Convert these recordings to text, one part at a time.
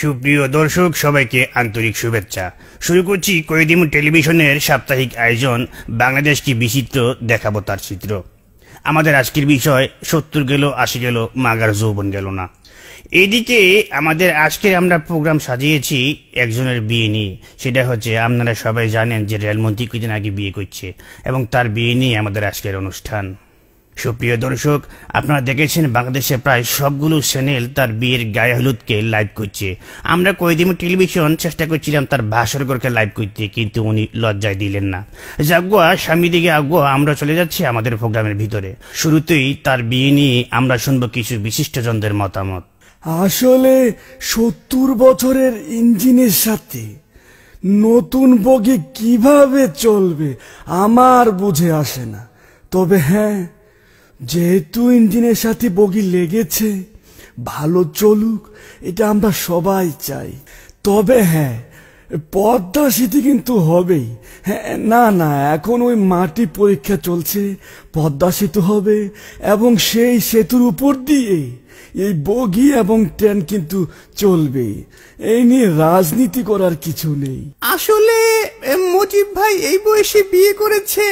সুপ্রিয় দর্শক সবাইকে আন্তরিক শুভেচ্ছা। শুরু করছি কয়েদিমু টেলিভিশনের সাপ্তাহিক আয়োজন বাংলাদেশ কি বিচিত্র, দেখাবো তার চিত্র। আমাদের আজকের বিষয় 70 গেল 80 গেল মাগার যৌবন গেল না। এদিকে আমাদের আজকের আমরা প্রোগ্রাম সাজিয়েছি একজনের বিয়ে নিয়ে। সেটা হচ্ছে, আপনারা সবাই জানেন যে রেলমন্ত্রী কিছুদিন আগে বিয়ে করছে এবং তার বিয়ে নিয়ে আমাদের আজকের অনুষ্ঠান। সুপ্রিয় দর্শক, আপনারা দেখেছেন বাংলাদেশে প্রায় সবগুলো চ্যানেল তার বিয়ের গায়ে হলুদকে লাইভ করছে। আমরা কয়েদিমু টেলিভিশন চেষ্টা করছিলাম তার ভাস্করকে লাইভ করতে, কিন্তু উনি লজ্জায় দিলেন না। যাগুয়া স্বামী দিকে আগুয়া, আমরা চলে যাচ্ছি আমাদের প্রোগ্রামের ভিতরে। শুরুতেই তার বিয়ে নিয়ে আমরা শুনবো কিছু বিশিষ্টজনদের মতামত। আসলে 70 বছরের ইঞ্জিনের সাথে নতুন বগি কিভাবে চলবে আমার বুঝে আসে না। তবে হ্যাঁ, যেহেতু ইঞ্জিনের সাথে বগি লেগেছে, ভালো চলুক, এটা আমরা সবাই চাই। তবে হ্যাঁ, পদ্মা সেতু কিন্তু হবেই। হ্যাঁ, না এখন ওই মাটি পরীক্ষা চলছে, পদ্মা সেতু হবে এবং সেই সেতুর উপর দিয়ে এই বগি এবং ট্রেন কিন্তু চলবে। এই নিয়ে রাজনীতি করার কিছু নেই। আসলে মজিব ভাই এই বয়সে বিয়ে করেছে,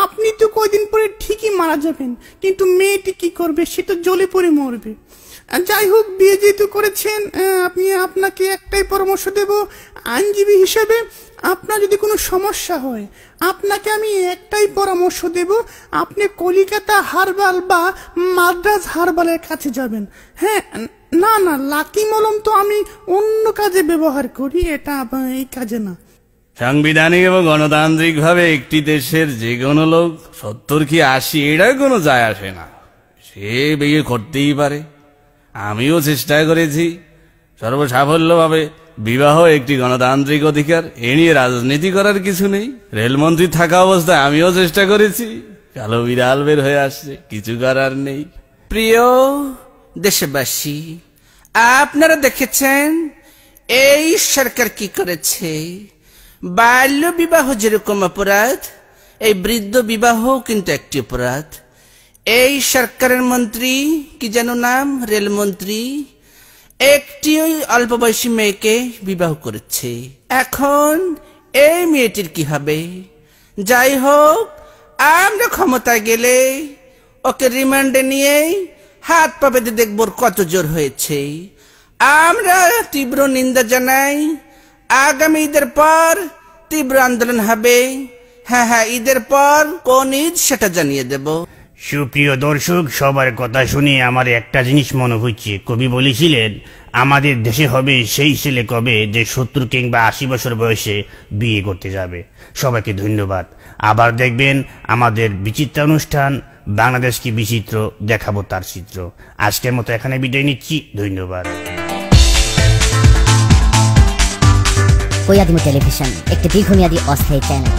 আপনি তো কয়দিন পরে ঠিকই মারা যাবেন, কিন্তু মেয়েটি কি করবে, সে তো জ্বলে পড়ে মরবে। যাই হোক, বিয়ে যেহেতু করেছেন, আপনাকে একটাই পরামর্শ দেব আইনজীবী হিসেবে। আপনার যদি কোনো সমস্যা হয়, আপনাকে আমি একটাই পরামর্শ দেব, আপনি কলিকাতা হারবাল বা মাদ্রাজ হারবালের কাছে যাবেন। হ্যাঁ, না লাকি মলম তো আমি অন্য কাজে ব্যবহার করি, এটা এই কাজে না। সাংবিধানিক এবং গণতান্ত্রিক ভাবে একটি দেশের যে কোনো লোক 70 কি 80 এটা কোনো যায় আসে না, সে বিয়ে করতেই পারে। আমিও চেষ্টা করেছি সর্বসাফল্যভাবে। বিবাহ একটি গণতান্ত্রিক অধিকার, এ নিয়ে রাজনীতি করার কিছু নেই। রেলমন্ত্রী থাকা অবস্থায় আমিও চেষ্টা করেছি, কালো বিড়াল বের হয়ে আসছে, কিছু করার নেই। প্রিয় দেশবাসী, আপনারা দেখেছেন এই সরকার কি করেছে। বাল্য বিবাহ যেরকম অপরাধ, এই বৃদ্ধ বিবাহ কিন্তু একটি অপরাধ। এই সরকারের মন্ত্রী কি যেন নাম, রেলমন্ত্রী, একটি ওই অল্প বয়সী মেয়েকে বিবাহ করেছে। এখন এই মেয়েটির কি হবে? যাই হোক, আমরা ক্ষমতায় গেলে ওকে রিমান্ডে নিয়ে হাত পা বেঁধে দেখব কত জোর হয়েছে। আমরা তীব্র নিন্দা জানাই। আগামী ঈদের পর তীব্র আন্দোলন হবে। হ্যাঁ, ঈদের পর কোন ঈদ সেটা জানিয়ে দেব। সুপ্রিয় দর্শক, সবার কথা শুনে আমার একটা জিনিস মনে হচ্ছে, কবি বলেছিলেন আমাদের দেশে হবে সেই ছেলে কবে যে 70 কিংবা 80 বছর বয়সে বিয়ে করতে যাবে। সবাইকে ধন্যবাদ। আবার দেখবেন আমাদের বিচিত্র অনুষ্ঠান বাংলাদেশ কি বিচিত্র, দেখাবো তার চিত্র। আজকের মতো এখানে বিদায় নিচ্ছি, ধন্যবাদ। কয়েদিমু টেলিভিশন একটি দীর্ঘমেয়াদী অস্থায়ী চ্যানেল।